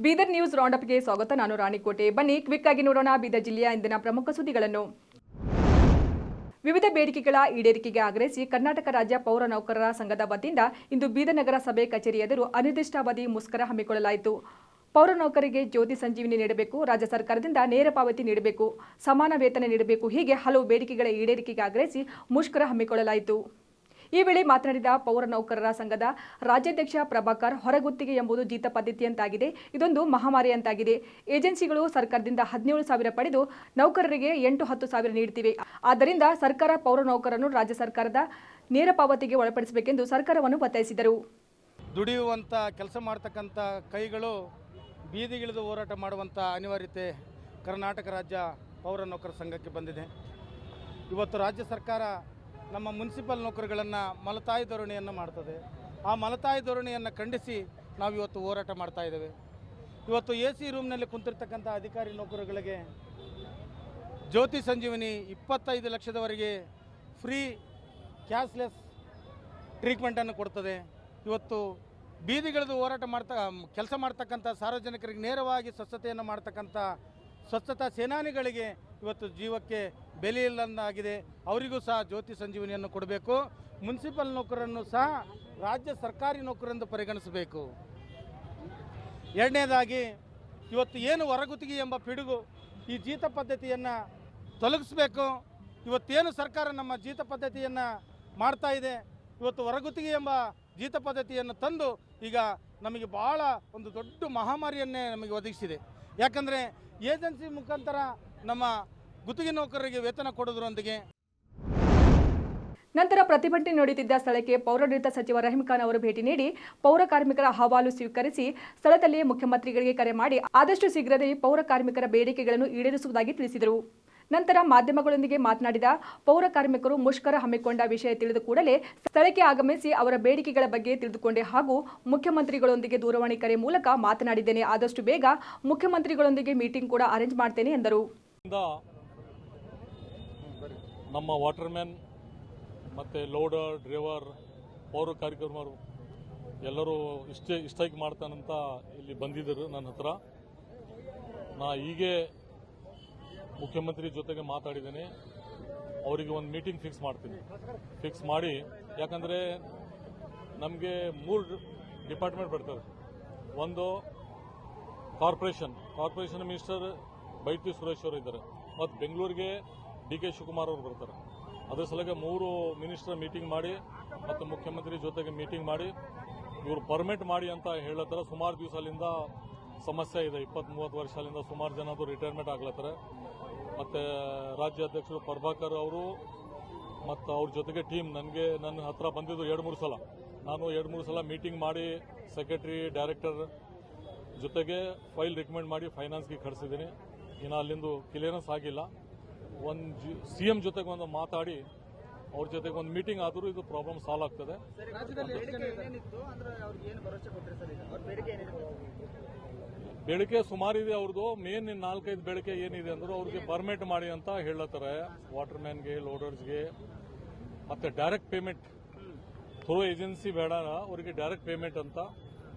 Bidar news ರೌಂಡಪ್ಗೆ ಸ್ವಾಗತ. ನಾನು ರಾಣಿಕೋಟೆ. ಬನ್ನಿ ಕ್ವಿಕ್ ಆಗಿ ನೋಡೋಣ ಬೀದರ್ ಜಿಲ್ಲೆಯ ಇಂದಿನ ಪ್ರಮುಖ ಸುದ್ದಿಗಳನ್ನು. ವಿವಿಧ ಬೇಡಿಕೆಗಳ ಈಡೇರಿಕೆಗೆ ಆಗ್ರಹಿಸಿ ಕರ್ನಾಟಕ ರಾಜ್ಯ ಪೌರ ನೌಕರರ ಸಂಘದ ವತಿಯಿಂದ ಇಂದು ಬೀದರ್ ನಗರ ಸಭೆ ಕಚೇರಿ ಎದುರು ಅನಿರ್ದಿಷ್ಟಾವಧಿ ಮುಷ್ಕರ ಹಮ್ಮಿಕೊಳ್ಳಲಾಯಿತು. ಪೌರ ನೌಕರರಿಗೆ ಜ್ಯೋತಿ ಸಂಜೀವಿನಿ ನೀಡಬೇಕು, ರಾಜ್ಯ ಸರ್ಕಾರದಿಂದ ನೇರ ಪಾವತಿ ನೀಡಬೇಕು, ಸಮಾನ ವೇತನ ನೀಡಬೇಕು, ಹೀಗೆ ಹಲವು ಬೇಡಿಕೆಗಳ ಈಡೇರಿಕೆಗೆ ಆಗ್ರಹಿಸಿ ಮುಷ್ಕರ ಹಮ್ಮಿಕೊಳ್ಳಲಾಯಿತು. ಈ ವೇಳೆ ಮಾತನಾಡಿದ ಪೌರ ನೌಕರರ ಸಂಘದ ರಾಜ್ಯಾಧ್ಯಕ್ಷ ಪ್ರಭಾಕರ್, ಹೊರಗುತ್ತಿಗೆ ಎಂಬುದು ಜೀತ ಪದ್ಧತಿಯಂತಾಗಿದೆ. ಇದೊಂದು ಮಹಾಮಾರಿಯಂತಾಗಿದೆ. ಏಜೆನ್ಸಿಗಳು ಸರ್ಕಾರದಿಂದ 17,000 ಪಡೆದು ನೌಕರರಿಗೆ 8-10 ಸಾವಿರ ನೀಡುತ್ತಿವೆ. ಆದ್ದರಿಂದ ಸರ್ಕಾರ ಪೌರ ನೌಕರರನ್ನು ರಾಜ್ಯ ಸರ್ಕಾರದ ನೇರ ಪಾವತಿಗೆ ಒಳಪಡಿಸಬೇಕೆಂದು ಸರ್ಕಾರವನ್ನು ಒತ್ತಾಯಿಸಿದರು. ದುಡಿಯುವಂಥ ಕೆಲಸ ಮಾಡ್ತಕ್ಕಂಥ ಕೈಗಳು ಬೀದಿಗಿಳಿದು ಹೋರಾಟ ಮಾಡುವಂಥ ಅನಿವಾರ್ಯತೆ ಕರ್ನಾಟಕ ರಾಜ್ಯ ಪೌರ ನೌಕರ ಸಂಘಕ್ಕೆ ಬಂದಿದೆ. ಇವತ್ತು ರಾಜ್ಯ ಸರ್ಕಾರ ನಮ್ಮ ಮುನ್ಸಿಪಲ್ ನೌಕರಗಳನ್ನು ಮಲತಾಯಿ ಧೋರಣೆಯನ್ನು ಮಾಡ್ತದೆ. ಆ ಮಲತಾಯಿ ಧೋರಣೆಯನ್ನು ಖಂಡಿಸಿ ನಾವು ಇವತ್ತು ಹೋರಾಟ ಮಾಡ್ತಾ ಇದ್ದೇವೆ. ಇವತ್ತು AC ರೂಮ್ನಲ್ಲಿ ಕುಂತಿರ್ತಕ್ಕಂಥ ಅಧಿಕಾರಿ ನೌಕರಗಳಿಗೆ ಜ್ಯೋತಿ ಸಂಜೀವಿನಿ 25 ಲಕ್ಷದವರೆಗೆ ಫ್ರೀ ಕ್ಯಾಶ್ಲೆಸ್ ಟ್ರೀಟ್ಮೆಂಟನ್ನು ಕೊಡ್ತದೆ. ಇವತ್ತು ಬೀದಿಗಿಳಿದು ಹೋರಾಟ ಕೆಲಸ ಮಾಡ್ತಕ್ಕಂಥ ಸಾರ್ವಜನಿಕರಿಗೆ ನೇರವಾಗಿ ಸ್ವಚ್ಛತೆಯನ್ನು ಮಾಡ್ತಕ್ಕಂಥ ಸ್ವಚ್ಛತಾ ಸೇನಾನಿಗಳಿಗೆ ಇವತ್ತು ಜೀವಕ್ಕೆ ಬೆಲೆ ಇಲ್ಲದಾಗಿದೆ. ಅವರಿಗೂ ಸಹ ಜ್ಯೋತಿ ಸಂಜೀವಿನಿಯನ್ನು ಕೊಡಬೇಕು. ಮುನ್ಸಿಪಲ್ ನೌಕರರನ್ನು ಸಹ ರಾಜ್ಯ ಸರ್ಕಾರಿ ನೌಕರರೆಂದು ಪರಿಗಣಿಸಬೇಕು. ಎರಡನೇದಾಗಿ ಇವತ್ತು ಏನು ಹೊರಗುತ್ತಿಗೆ ಎಂಬ ಪಿಡುಗು ಈ ಜೀತ ಪದ್ಧತಿಯನ್ನು ತೊಲಗಿಸಬೇಕು. ಇವತ್ತೇನು ಸರ್ಕಾರ ನಮ್ಮ ಜೀತ ಪದ್ಧತಿಯನ್ನು ಮಾಡ್ತಾ ಇದೆ, ಇವತ್ತು ಹೊರಗುತ್ತಿಗೆ ಎಂಬ ಜೀತ ಪದ್ಧತಿಯನ್ನು ತಂದು ಈಗ ನಮಗೆ ಭಾಳ ಒಂದು ದೊಡ್ಡ ಮಹಾಮಾರಿಯನ್ನೇ ನಮಗೆ ಒದಗಿಸಿದೆ. ಯಾಕಂದರೆ ಏಜೆನ್ಸಿ ಮುಖಾಂತರ ನಮ್ಮ ಗುತ್ತಿಗೆ ನೌಕರರಿಗೆ ವೇತನ ಕೊಡೋದ್ರೊಂದಿಗೆ ನಂತರ ಪ್ರತಿಭಟನೆ ನಡೆಯುತ್ತಿದ್ದ ಸ್ಥಳಕ್ಕೆ ಪೌರಾಡಳಿತ ಸಚಿವ ರಹೀಂ ಖಾನ್ ಅವರು ಭೇಟಿ ನೀಡಿ ಪೌರ ಕಾರ್ಮಿಕರ ಅಹವಾಲು ಸ್ವೀಕರಿಸಿ ಸ್ಥಳದಲ್ಲಿಯೇ ಮುಖ್ಯಮಂತ್ರಿಗಳಿಗೆ ಕರೆ ಮಾಡಿ ಆದಷ್ಟು ಶೀಘ್ರದಲ್ಲಿ ಪೌರ ಕಾರ್ಮಿಕರ ಬೇಡಿಕೆಗಳನ್ನು ಈಡೇರಿಸುವುದಾಗಿ ತಿಳಿಸಿದರು. ನಂತರ ಮಾಧ್ಯಮಗಳೊಂದಿಗೆ ಮಾತನಾಡಿದ ಪೌರ ಕಾರ್ಮಿಕರು ಮುಷ್ಕರ ಹಮ್ಮಿಕೊಂಡ ವಿಷಯ ತಿಳಿದ ಕೂಡಲೇ ಸ್ಥಳಕ್ಕೆ ಆಗಮಿಸಿ ಅವರ ಬೇಡಿಕೆಗಳ ಬಗ್ಗೆ ತಿಳಿದುಕೊಂಡೆ ಹಾಗೂ ಮುಖ್ಯಮಂತ್ರಿಗಳೊಂದಿಗೆ ದೂರವಾಣಿ ಕರೆ ಮೂಲಕ ಮಾತನಾಡಿದ್ದೇನೆ. ಆದಷ್ಟು ಬೇಗ ಮುಖ್ಯಮಂತ್ರಿಗಳೊಂದಿಗೆ ಮೀಟಿಂಗ್ ಕೂಡ ಅರೇಂಜ್ ಮಾಡ್ತೇನೆ ಎಂದರು. ನಮ್ಮ ವಾಟರ್ಮ್ಯಾನ್ ಮತ್ತು ಲೋಡರ್, ಡ್ರೈವರ್, ಪೌರ ಕಾರ್ಮಿಕರು ಎಲ್ಲರೂ ಸ್ಟ್ರೈಕ್ ಮಾಡ್ತಾನಂತ ಇಲ್ಲಿ ಬಂದಿದ್ದರು ನನ್ನ ಹತ್ರ. ನಾ ಹೀಗೆ ಮುಖ್ಯಮಂತ್ರಿ ಜೊತೆಗೆ ಮಾತಾಡಿದ್ದೇನೆ. ಅವರಿಗೆ ಒಂದು ಮೀಟಿಂಗ್ ಫಿಕ್ಸ್ ಮಾಡಿ, ಯಾಕಂದರೆ ನಮಗೆ 3 ಡಿಪಾರ್ಟ್ಮೆಂಟ್ ಬರ್ತಾರೆ. ಒಂದು ಕಾರ್ಪೊರೇಷನ್ ಮಿನಿಸ್ಟರ್ ಬೈಟಿ ಸುರೇಶ್ ಅವರು ಇದ್ದಾರೆ, ಮತ್ತು ಬೆಂಗಳೂರಿಗೆ DK ಶಿವಕುಮಾರ್ ಅವರು ಬರ್ತಾರೆ. ಅದ್ರ ಸಲುವಾಗಿ 3 ಮಿನಿಸ್ಟರ್ ಮೀಟಿಂಗ್ ಮಾಡಿ ಮತ್ತು ಮುಖ್ಯಮಂತ್ರಿ ಜೊತೆಗೆ ಮೀಟಿಂಗ್ ಮಾಡಿ ಇವರು ಪರ್ಮಿಟ್ ಮಾಡಿ ಅಂತ ಹೇಳತ್ತಾರೆ. ಸುಮಾರು ದಿವಸದಿಂದ ಸಮಸ್ಯೆ ಇದೆ. 20-30 ವರ್ಷದಿಂದ ಸುಮಾರು ಜನ ಅದು ರಿಟೈರ್ಮೆಂಟ್ ಆಗ್ಲತ್ತಾರೆ. ಮತ್ತು ರಾಜ್ಯಾಧ್ಯಕ್ಷರು ಪ್ರಭಾಕರ್ ಅವರು ಮತ್ತು ಅವ್ರ ಜೊತೆಗೆ ಟೀಮ್ ನನ್ನ ಹತ್ರ ಬಂದಿದ್ದು 2-3 ಸಲ. ನಾನು 2-3 ಸಲ ಮೀಟಿಂಗ್ ಮಾಡಿ ಸೆಕ್ರೆಟರಿ, ಡೈರೆಕ್ಟರ್ ಜೊತೆಗೆ ಫೈಲ್ ರಿಕಮೆಂಡ್ ಮಾಡಿ ಫೈನಾನ್ಸ್ಗೆ ಕಳಿಸಿದ್ದೀನಿ. ಇನ್ನು ಅಲ್ಲಿಂದು ಕ್ಲಿಯರೆನ್ಸ್ ಆಗಿಲ್ಲ. CM ಜೊತೆಗೆ ಒಂದು ಮಾತಾಡಿ ಅವ್ರ ಜೊತೆಗೆ ಒಂದು ಮೀಟಿಂಗ್ ಆದರೂ ಇದು ಪ್ರಾಬ್ಲಮ್ ಸಾಲ್ವ್ ಆಗ್ತದೆ. ಬೇಡಿಕೆ ಸುಮಾರಿದೆ ಅವ್ರದ್ದು. ಮೇನ್ 4-5 ಬೇಡಿಕೆ ಏನಿದೆ ಅಂದ್ರೆ ಅವ್ರಿಗೆ ಪರ್ಮಿಟ್ ಮಾಡಿ ಅಂತ ಹೇಳತ್ತಾರೆ. ವಾಟರ್ಮ್ಯಾನ್ಗೆ, ಲೋಡರ್ಸ್ಗೆ, ಮತ್ತೆ ಡೈರೆಕ್ಟ್ ಪೇಮೆಂಟ್ ಥ್ರೂ ಏಜೆನ್ಸಿ ಬೇಡ, ಅವರಿಗೆ ಡೈರೆಕ್ಟ್ ಪೇಮೆಂಟ್ ಅಂತ.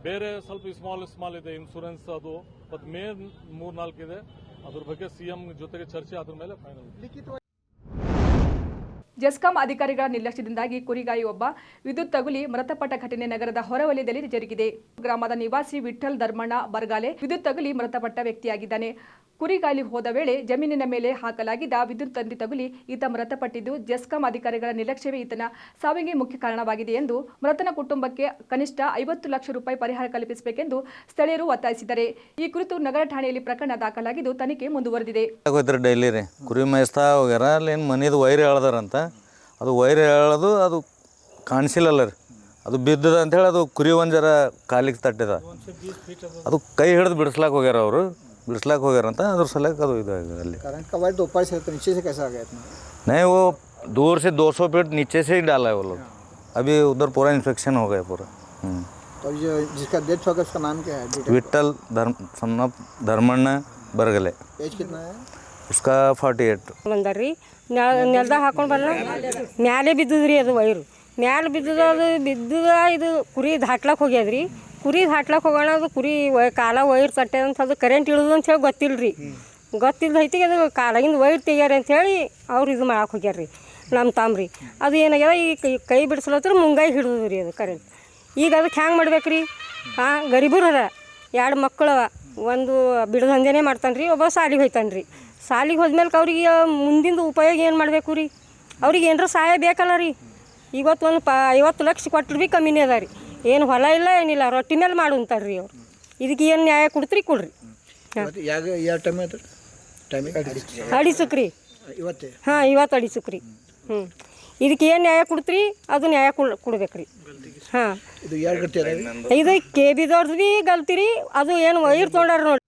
ಬೇರೆ ಸ್ವಲ್ಪ ಸ್ಮಾಲ್ ಇದೆ, ಇನ್ಶೂರೆನ್ಸ್ ಅದು. ಮತ್ತು ಮೇನ್ 3-4 ಇದೆ. ಅದ್ರ ಬಗ್ಗೆ CM ಜೊತೆಗೆ ಚರ್ಚೆ ಆದ್ರ ಮೇಲೆ ಫೈನಲ್. ಜೆಸ್ಕಾಂ ಅಧಿಕಾರಿಗಳ ನಿರ್ಲಕ್ಷ್ಯದಿಂದಾಗಿ ಕುರಿಗಾಯಿಯೊಬ್ಬ ವಿದ್ಯುತ್ ತಗುಲಿ ಮೃತಪಟ್ಟ ಘಟನೆ ನಗರದ ಹೊರವಲಯದಲ್ಲಿ ಜರುಗಿದೆ. ಗ್ರಾಮದ ನಿವಾಸಿ ವಿಠ್ಠಲ್ ಧರ್ಮಣ್ಣ ಬರಗಾಲೆ ವಿದ್ಯುತ್ ತಗುಲಿ ಮೃತಪಟ್ಟ ವ್ಯಕ್ತಿಯಾಗಿದ್ದಾನೆ. ಕುರಿಗಾಲಿ ಹೋದ ವೇಳೆ ಜಮೀನಿನ ಮೇಲೆ ಹಾಕಲಾಗಿದ್ದ ವಿದ್ಯುತ್ ತಂತಿ ತಗುಲಿ ಈತ ಮೃತಪಟ್ಟಿದ್ದು ಜೆಸ್ಕಾಂ ಅಧಿಕಾರಿಗಳ ನಿರ್ಲಕ್ಷ್ಯವೇ ಈತನ ಸಾವಿಗೆ ಮುಖ್ಯ ಕಾರಣವಾಗಿದೆ ಎಂದು ಮೃತನ ಕುಟುಂಬಕ್ಕೆ ಕನಿಷ್ಠ 50 ಲಕ್ಷ ರೂಪಾಯಿ ಪರಿಹಾರ ಕಲ್ಪಿಸಬೇಕೆಂದು ಸ್ಥಳೀಯರು ಒತ್ತಾಯಿಸಿದ್ದಾರೆ. ಈ ಕುರಿತು ನಗರ ಠಾಣೆಯಲ್ಲಿ ಪ್ರಕರಣ ದಾಖಲಾಗಿದ್ದು ತನಿಖೆ ಮುಂದುವರೆದಿದೆ. ಡೈಲಿ ರೀ ಕುರಿ ಮೇಯಿಸ್ತಾ ಹೋಗ್ಯಾರ. ಅಲ್ಲೇನು ಮನೆದು ವೈರ್ ಹೇಳ್ದಾರಂತ, ಅದು ವೈರ್ ಹೇಳೋದು ಅದು ಕಾಣಿಸಿಲ್ಲಲ್ಲ ರೀ, ಅದು ಬಿದ್ದದ ಅಂಥೇಳಿ ಅದು ಕುರಿ ಒಂದು ಜರ ಕಾಲಿಗೆ ತಟ್ಟಿದ. ಅದು ಕೈ ಹಿಡಿದು ಬಿಡಿಸ್ಲಾಕ ಹೋಗ್ಯಾರಂತ ಅದ್ರ ಸಲಕ್ಕೆ ಅದು ಇದಾಗಿದೆ. ಅಲ್ಲಿ नहीं वो दूर से 200 फीट नीचे से ही डाला है वो लोग. अभी उधर पूरा इन्फेक्शन हो गया पूरा. तो ये जिसका डेथ हो गया उसका नाम क्या है? विट्ठल धर्मಣ್ಣ बरगले. एज कितना है उसका? 48. ಬಂದಾರ್ರಿ ನೆಲದಾಗ ಹಾಕೊಂಡು ಬರಲ್ಲ ಮ್ಯಾಲೆ ಬಿದ್ದದ್ರಿ. ಅದು ವೈರು ಮ್ಯಾಲೆ ಬಿದ್ದದ. ಅದು ಬಿದ್ದದ ಇದು ಕುರಿ ದಾಟ್ಲಕ್ಕೆ ಹೋಗ್ಯದ್ರಿ. ಕುರಿ ಹಾಟ್ಲಕ್ಕೆ ಹೋಗೋಣ ಅದು ಕುರಿ ಕಾಲ ವೈರ್ ತಟ್ಟೆ ಅಂತ ಅದು ಕರೆಂಟ್ ಇಳಿದು ಅಂತ ಹೇಳಿ ಗೊತ್ತಿಲ್ಲ ರೀ ಗೊತ್ತಿಲ್ಲ ಐತಿಗೆ ಅದು ಕಾಲಾಗಿಂದ ವೈರ್ ತೆಗ್ಯಾರ ಅಂಥೇಳಿ ಅವ್ರು ಇದು ಮಾಡಕ್ಕೆ ಹೋಗ್ಯಾರ ರೀ ನಮ್ಮ ತಾಮ್ರಿ ಅದು ಏನಾಗ್ಯದ ಈ ಕೈ ಬಿಡಿಸ್ಲತ್ರ ಮುಂಗಾಯಿ ಹಿಡಿದು ರೀ ಅದು ಕರೆಂಟ್ ಈಗ ಅದಕ್ಕೆ ಹ್ಯಾಂಗೆ ಮಾಡ್ಬೇಕು ರೀ ಗರೀಬರು ಅದ 2 ಮಕ್ಕಳವ ಒಂದು ಬಿಡದಂಧೆನೇ ಮಾಡ್ತಾನೆ ರೀ ಒಬ್ಬ ಸಾಲಿಗೆ ಹೋಯ್ತಾನೆ ರೀ ಸಾಲಿಗೆ ಹೋದ್ಮೇಲೆ ಅವ್ರಿಗೆ ಮುಂದಿನ ಉಪಯೋಗ ಏನು ಮಾಡಬೇಕು ರೀ ಅವ್ರಿಗೆ ಏನರ ಸಹಾಯ ಬೇಕಲ್ಲ ರೀ ಇವತ್ತು ಒಂದು 50 ಲಕ್ಷ ಕೊಟ್ಟರು ಭೀ ಕಮ್ಮಿನೇ ಅದ ರೀ ಏನು ಹೊಲ ಇಲ್ಲ ಏನಿಲ್ಲ ರೊಟ್ಟಿ ಮೇಲೆ ಮಾಡು ಅಂತಾರೆ ರೀ ಅವ್ರು ಇದಕ್ಕೆ ಏನು ನ್ಯಾಯ ಕೊಡ್ತೀರಿ ಕೊಡ್ರಿ ಯಾವ ಟೈಮ್ ಆಯ್ತು ಟೈಮಿಗೆ ಅಡಿಸಕ್ಕೆ ರೀ ಇವತ್ತೇ ಹಾಂ ಇವತ್ತು ಅಡಿಸಕ್ಕೆ ರೀ ಇದಕ್ಕೆ ಏನು ನ್ಯಾಯ ಕೊಡ್ತೀರಿ ಅದು ನ್ಯಾಯ ಕೊಡ್ಬೇಕು ರೀ ಹಾಂ ಇದು ಯಾರು ಗಟ್ಟಿ ಇದು KBದವ್ರದ್ದು ಭೀ ಗಲ್ತೀರಿ ಅದು ಏನು ವೈರ್ ತೊಗೊಂಡಾರ ನೋಡಿ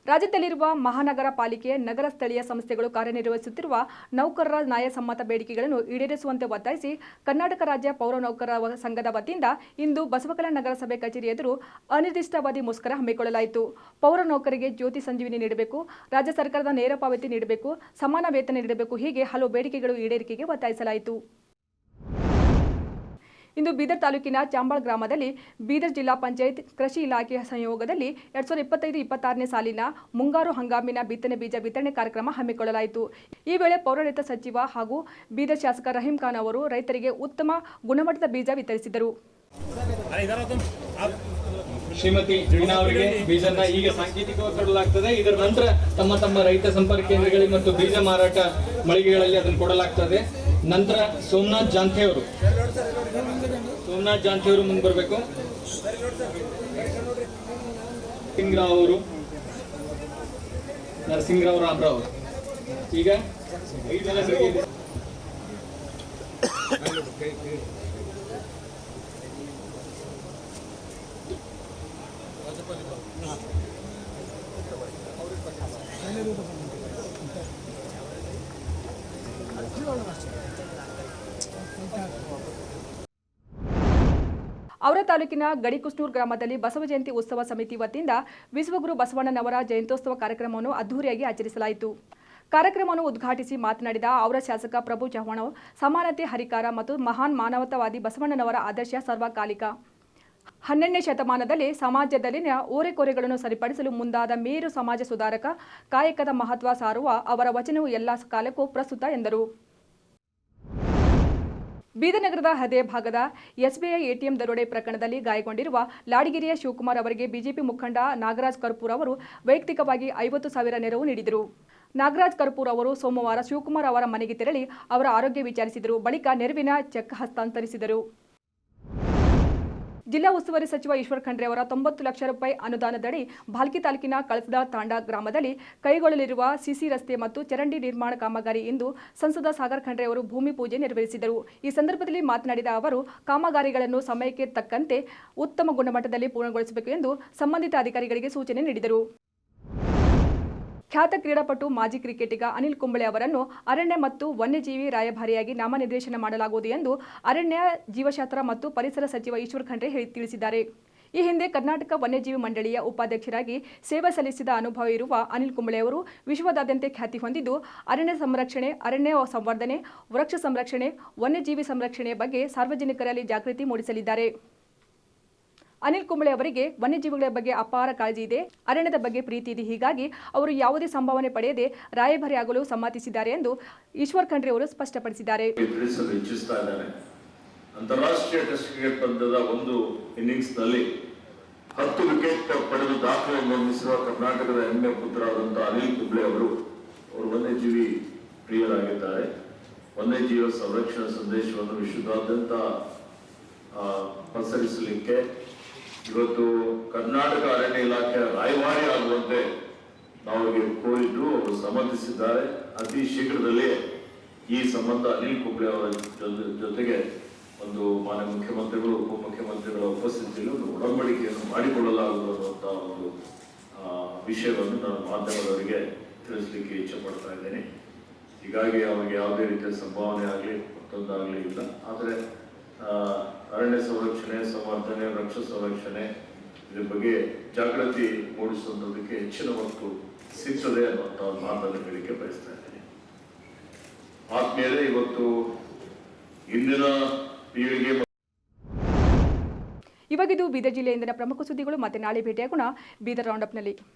ರಾಜ್ಯದಲ್ಲಿರುವ ಮಹಾನಗರ ಪಾಲಿಕೆ ನಗರ ಸ್ಥಳೀಯ ಸಂಸ್ಥೆಗಳು ಕಾರ್ಯನಿರ್ವಹಿಸುತ್ತಿರುವ ನೌಕರರ ನ್ಯಾಯಸಮ್ಮತ ಬೇಡಿಕೆಗಳನ್ನು ಈಡೇರಿಸುವಂತೆ ಒತ್ತಾಯಿಸಿ ಕರ್ನಾಟಕ ರಾಜ್ಯ ಪೌರ ನೌಕರರ ಸಂಘದ ವತಿಯಿಂದ ಇಂದು ಬಸವಕಲ್ಯಾಣ ನಗರಸಭೆ ಕಚೇರಿ ಎದುರು ಅನಿರ್ದಿಷ್ಟಾವಧಿ ಮುಷ್ಕರ ಹಮ್ಮಿಕೊಳ್ಳಲಾಯಿತು. ಪೌರ ನೌಕರಿಗೆ ಜ್ಯೋತಿ ಸಂಜೀವಿನಿ ನೀಡಬೇಕು, ರಾಜ್ಯ ಸರ್ಕಾರದ ನೇರ ಪಾವತಿ ನೀಡಬೇಕು, ಸಮಾನ ವೇತನ ನೀಡಬೇಕು, ಹೀಗೆ ಹಲವು ಬೇಡಿಕೆಗಳು ಈಡೇರಿಕೆಗೆ ಒತ್ತಾಯಿಸಲಾಯಿತು. ಇಂದು ಬೀದರ್ ತಾಲೂಕಿನ ಚಾಂಬಾಳ್ ಗ್ರಾಮದಲ್ಲಿ ಬೀದರ್ ಜಿಲ್ಲಾ ಪಂಚಾಯತ್ ಕೃಷಿ ಇಲಾಖೆಯ ಸಂಯೋಗದಲ್ಲಿ 2025-26ನೇ ಸಾಲಿನ ಮುಂಗಾರು ಹಂಗಾಮಿನ ಬಿತ್ತನೆ ಬೀಜ ವಿತರಣೆ ಕಾರ್ಯಕ್ರಮ ಹಮ್ಮಿಕೊಳ್ಳಲಾಯಿತು. ಈ ವೇಳೆ ಪೌರಾಡಳಿತ ಸಚಿವ ಹಾಗೂ ಬೀದರ್ ಶಾಸಕ ರಹೀಂ ಖಾನ್ ಅವರು ರೈತರಿಗೆ ಉತ್ತಮ ಗುಣಮಟ್ಟದ ಬೀಜ ವಿತರಿಸಿದರು. ಶ್ರೀಮತಿ ವೀಣಾ ಅವರಿಗೆ ಬೀಜನ ಈಗ ಸಾಂಕೇತಿಕವಾಗಿ ಕೊಡಲಾಗ್ತದೆ. ಇದರ ನಂತರ ತಮ್ಮ ರೈತ ಸಂಪರ್ಕ ಕೇಂದ್ರಗಳಿಗೆ ಮತ್ತು ಬೀಜ ಮಾರಾಟ ಮಳಿಗೆಗಳಲ್ಲಿ ಅದನ್ನು ಕೊಡಲಾಗ್ತದೆ. ನಂತರ ಸೋಮನಾಥ್ ಜಾಂಥೆ ಅವರು ಮುಂದೆ ಬರಬೇಕು. ಸಿಂಗ್ರಾವ್ ಅವರು, ನರಸಿಂಗರಾವ್ ರಾಮರಾವ್ ಅವರು. ಈಗ 5 ಜನ ಸಿಕ್ಕಿದೆ. ಔರಾ ತಾಲೂಕಿನ ಗಡಿಕುಸ್ನೂರ್ ಗ್ರಾಮದಲ್ಲಿ ಬಸವ ಜಯಂತಿ ಉತ್ಸವ ಸಮಿತಿ ವತಿಯಿಂದ ವಿಶ್ವಗುರು ಬಸವಣ್ಣನವರ ಜಯಂತ್ಯೋತ್ಸವ ಕಾರ್ಯಕ್ರಮವನ್ನು ಅದ್ದೂರಿಯಾಗಿ ಆಚರಿಸಲಾಯಿತು. ಕಾರ್ಯಕ್ರಮವನ್ನು ಉದ್ಘಾಟಿಸಿ ಮಾತನಾಡಿದ ಔರಾ ಶಾಸಕ ಪ್ರಭು ಚವ್ಹಾಣ್, ಸಮಾನತೆ, ಹರಿಕಾರ ಮತ್ತು ಮಹಾನ್ ಮಾನವತಾವಾದಿ ಬಸವಣ್ಣನವರ ಆದರ್ಶ ಸರ್ವಕಾಲಿಕ. 12ನೇ ಶತಮಾನದಲ್ಲಿ ಸಮಾಜದಲ್ಲಿನ ಓರೆಕೋರೆಗಳನ್ನು ಸರಿಪಡಿಸಲು ಮುಂದಾದ ಮೇರು ಸಮಾಜ ಸುಧಾರಕ, ಕಾಯಕದ ಮಹತ್ವ ಸಾರುವ ಅವರ ವಚನವು ಎಲ್ಲ ಕಾಲಕ್ಕೂ ಪ್ರಸ್ತುತ ಎಂದರು. ಬೀದರ್ ನಗರದ ಹೃದಯ ಭಾಗದ SBI ATM ದರೋಡೆ ಪ್ರಕರಣದಲ್ಲಿ ಗಾಯಗೊಂಡಿರುವ ಲಾಡಿಗೆರೆಯ ಶಿವಕುಮಾರ್ ಅವರಿಗೆ ಬಿಜೆಪಿ ಮುಖಂಡ ನಾಗರಾಜ್ ಕರ್ಪೂರ್ ಅವರು ವೈಯಕ್ತಿಕವಾಗಿ 50,000 ನೆರವು ನೀಡಿದರು. ನಾಗರಾಜ್ ಕರ್ಪೂರ್ ಅವರು ಸೋಮವಾರ ಶಿವಕುಮಾರ್ ಅವರ ಮನೆಗೆ ತೆರಳಿ ಅವರ ಆರೋಗ್ಯ ವಿಚಾರಿಸಿದರು. ಬಳಿಕ ನೆರವಿನ ಚೆಕ್ ಹಸ್ತಾಂತರಿಸಿದರು. ಜಿಲ್ಲಾ ಉಸ್ತುವಾರಿ ಸಚಿವ ಈಶ್ವರ್ ಖಂಡ್ರೆ ಅವರ 90 ಲಕ್ಷ ರೂಪಾಯಿ ಅನುದಾನದಡಿ ಭಾಲ್ಕಿ ತಾಲೂಕಿನ ಕಳಸದ ತಾಂಡಾ ಗ್ರಾಮದಲ್ಲಿ ಕೈಗೊಳ್ಳಲಿರುವ ಸಿಸಿ ರಸ್ತೆ ಮತ್ತು ಚರಂಡಿ ನಿರ್ಮಾಣ ಕಾಮಗಾರಿ ಇಂದು ಸಂಸದ ಸಾಗರ್ ಖಂಡ್ರೆ ಅವರು ಭೂಮಿ ಪೂಜೆ ನೆರವೇರಿಸಿದರು. ಈ ಸಂದರ್ಭದಲ್ಲಿ ಮಾತನಾಡಿದ ಅವರು, ಕಾಮಗಾರಿಗಳನ್ನು ಸಮಯಕ್ಕೆ ತಕ್ಕಂತೆ ಉತ್ತಮ ಗುಣಮಟ್ಟದಲ್ಲಿ ಪೂರ್ಣಗೊಳಿಸಬೇಕು ಎಂದು ಸಂಬಂಧಿತ ಅಧಿಕಾರಿಗಳಿಗೆ ಸೂಚನೆ ನೀಡಿದರು. ಖ್ಯಾತ ಕ್ರೀಡಾಪಟು ಮಾಜಿ ಕ್ರಿಕೆಟಿಗ ಅನಿಲ್ ಕುಂಬಳೆ ಅವರನ್ನು ಅರಣ್ಯ ಮತ್ತು ವನ್ಯಜೀವಿ ರಾಯಭಾರಿಯಾಗಿ ನಾಮನಿರ್ದೇಶನ ಮಾಡಲಾಗುವುದು ಎಂದು ಅರಣ್ಯ, ಜೀವಶಾಸ್ತ್ರ ಮತ್ತು ಪರಿಸರ ಸಚಿವ ಈಶ್ವರ್ ಖಂಡ್ರೆ ತಿಳಿಸಿದ್ದಾರೆ. ಈ ಹಿಂದೆ ಕರ್ನಾಟಕ ವನ್ಯಜೀವಿ ಮಂಡಳಿಯ ಉಪಾಧ್ಯಕ್ಷರಾಗಿ ಸೇವೆ ಸಲ್ಲಿಸಿದ ಅನುಭವ ಇರುವ ಅನಿಲ್ ಕುಂಬಳೆ ಅವರು ವಿಶ್ವದಾದ್ಯಂತ ಖ್ಯಾತಿ ಹೊಂದಿದ್ದು, ಅರಣ್ಯ ಸಂರಕ್ಷಣೆ, ಅರಣ್ಯ ಸಂವರ್ಧನೆ, ವೃಕ್ಷ ಸಂರಕ್ಷಣೆ, ವನ್ಯಜೀವಿ ಸಂರಕ್ಷಣೆಯ ಬಗ್ಗೆ ಸಾರ್ವಜನಿಕರಲ್ಲಿ ಜಾಗೃತಿ ಮೂಡಿಸಲಿದ್ದಾರೆ. ಅನಿಲ್ ಕುಂಬಳೆ ಅವರಿಗೆ ವನ್ಯಜೀವಿಗಳ ಬಗ್ಗೆ ಅಪಾರ ಕಾಳಜಿ ಇದೆ, ಅರಣ್ಯದ ಬಗ್ಗೆ ಪ್ರೀತಿ ಇದೆ. ಹೀಗಾಗಿ ಅವರು ಯಾವುದೇ ಸಂಭಾವನೆ ಪಡೆಯದೆ ರಾಯಭಾರಿಯಾಗಲು ಸಮ್ಮತಿಸಿದ್ದಾರೆ ಎಂದು ಈಶ್ವರ್ ಖಂಡ್ರೆ ಅವರು ಸ್ಪಷ್ಟಪಡಿಸಿದ್ದಾರೆ. ಅಂತಾರಾಷ್ಟ್ರೀಯ ಟೆಸ್ಟ್ ಕ್ರಿಕೆಟ್ ಪಂದ್ಯದ ಒಂದು ಇನ್ನಿಂಗ್ಸ್ನಲ್ಲಿ 10 ವಿಕೆಟ್ ಪಡೆದು ದಾಖಲೆ ನಿರ್ಮಿಸಿರುವ ಕರ್ನಾಟಕದ ಹೆಮ್ಮೆ ಪುತ್ರರಾದಂತಹ ಅನಿಲ್ ಕುಂಬ್ಳೆ ಅವರು ವನ್ಯಜೀವಿ ಪ್ರಿಯರಾಗಿದ್ದಾರೆ. ವನ್ಯಜೀವ ಸಂರಕ್ಷಣಾ ಸಂದೇಶವನ್ನು ವಿಶ್ವದಾದ್ಯಂತ ಪಸರಿಸಲಿಕ್ಕೆ ಇವತ್ತು ಕರ್ನಾಟಕ ಅರಣ್ಯ ಇಲಾಖೆಯ ರಾಯಭಾರಿ ಆಗುವಂತೆ ನಾವು ಕೋರಿದ್ದು ಅವರು ಸಮ್ಮತಿಸಿದ್ದಾರೆ. ಅತಿ ಶೀಘ್ರದಲ್ಲೇ ಈ ಸಂಬಂಧ ಅನಿಲ್ ಕುಂಬ್ಳೆ ಅವರ ಜೊತೆಗೆ ಒಂದು ಮಾನ್ಯ ಮುಖ್ಯಮಂತ್ರಿಗಳು, ಉಪಮುಖ್ಯಮಂತ್ರಿಗಳ ಉಪಸ್ಥಿತಿಯಲ್ಲಿ ಒಂದು ಒಡಂಬಡಿಕೆಯನ್ನು ಮಾಡಿಕೊಳ್ಳಲಾಗುವುದು ಅನ್ನುವಂತಹ ಒಂದು ವಿಷಯವನ್ನು ನಾನು ಮಾಧ್ಯಮದವರಿಗೆ ತಿಳಿಸಲಿಕ್ಕೆ ಇಚ್ಛೆ ಪಡ್ತಾ ಇದ್ದೇನೆ. ಹೀಗಾಗಿ ಅವರಿಗೆ ಯಾವುದೇ ರೀತಿಯ ಸಂಭಾವನೆ ಆಗಲಿ ಮತ್ತೊಂದಾಗಲಿ ಇಲ್ಲ. ಆದರೆ ಅರಣ್ಯ ಸಂರಕ್ಷಣೆ, ಸಂವರ್ಧನೆ, ವೃಕ್ಷ ಸಂರಕ್ಷಣೆ ಇದ್ರ ಬಗ್ಗೆ ಜಾಗೃತಿ ಮೂಡಿಸುವುದಕ್ಕೆ ಹೆಚ್ಚಿನ ಒತ್ತು ಸಿಗ್ತದೆ ಅನ್ನುವಂಥ ಮಾತನ್ನು ಹೇಳಿಕೆ ಬಯಸ್ತಾ ಇದ್ದೇನೆ. ಆದ್ಮೇಲೆ ಇವತ್ತು ಇಂದಿನ ಪೀಳಿಗೆ ಇವಾಗಿದು ಬೀದರ್ ಜಿಲ್ಲೆಯಿಂದ ಪ್ರಮುಖ ಸುದ್ದಿಗಳು. ಮತ್ತೆ ನಾಳೆ ಭೇಟಿಯಾಗೋಣ ಬೀದರ್ ರೌಂಡಪ್ನಲ್ಲಿ.